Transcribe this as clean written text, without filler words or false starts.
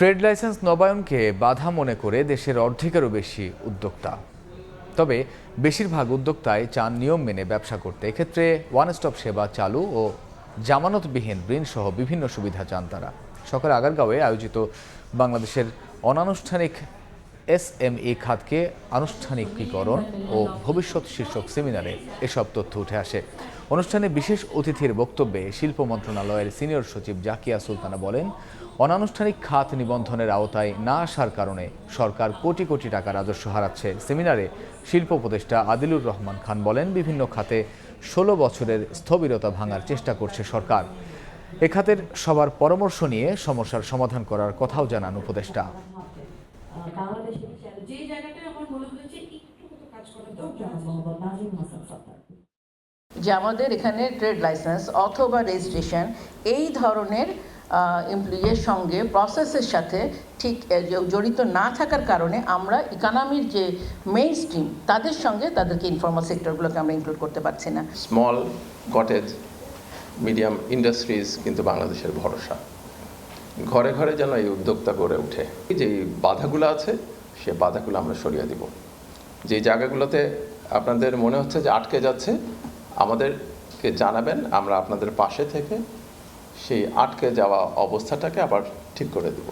Trade licence নবায়নকে বাধা মনে করে দেশের অর্ধেকেরও বেশি উদ্যোক্তা। তবে বেশিরভাগ উদ্যোক্তাই চান নিয়ম মেনে ব্যবসা করতে। এক্ষেত্রে ওয়ান স্টপ সেবা চালু ও জামানতবিহীন ঋণ সহ বিভিন্ন সুবিধা চান তারা। সকালে আগারগাঁওয়ে আয়োজিত বাংলাদেশের অনানুষ্ঠানিক এসএমই খাতকে আনুষ্ঠানিকীকরণ ও ভবিষ্যৎ শীর্ষক সেমিনারে এসব তথ্য উঠে আসে। অনুষ্ঠানে বিশেষ অতিথির বক্তব্যে শিল্প মন্ত্রণালয়ের সিনিয়র সচিব জাকিয়া সুলতানা বলেন, অনানুষ্ঠানিক খাত নিবন্ধনের আওতায় না আসার কারণে সরকার কোটি কোটি টাকা রাজস্ব হারাচ্ছে। সেমিনারে শিল্প উপদেষ্টা আদিলুর রহমান খান বলেন, বিভিন্ন খাতে 16 বছরের স্থবিরতা ভাঙার চেষ্টা করছে সরকার। এ খাতের সবার পরামর্শ নিয়ে সমস্যার সমাধান করার কথাও জানান উপদেষ্টা। যে আমাদের এখানে ট্রেড লাইসেন্স অথবা রেজিস্ট্রেশন এই ধরনের এমপ্লয়ের সঙ্গে প্রসেসের সাথে ঠিক জড়িত না থাকার কারণে আমরা ইকোনমির যে মেইন স্ট্রিম তাদের সঙ্গে তাদেরকে ইনফর্মাল সেক্টরগুলোকে আমরা ইনক্লুড করতে পারছি না। স্মল কটেজ মিডিয়াম ইন্ডাস্ট্রিজ কিন্তু বাংলাদেশের ভরসা। ঘরে ঘরে যেন এই উদ্যোক্তা গড়ে ওঠে। যে বাধাগুলো আছে সে বাধাগুলো আমরা সরিয়ে দিব। যে জায়গাগুলোতে আপনাদের মনে হচ্ছে যে আটকে যাচ্ছে, আমাদেরকে জানাবেন, আমরা আপনাদের পাশে থেকে সেই আটকে যাওয়া অবস্থাটাকে আবার ঠিক করে দেব।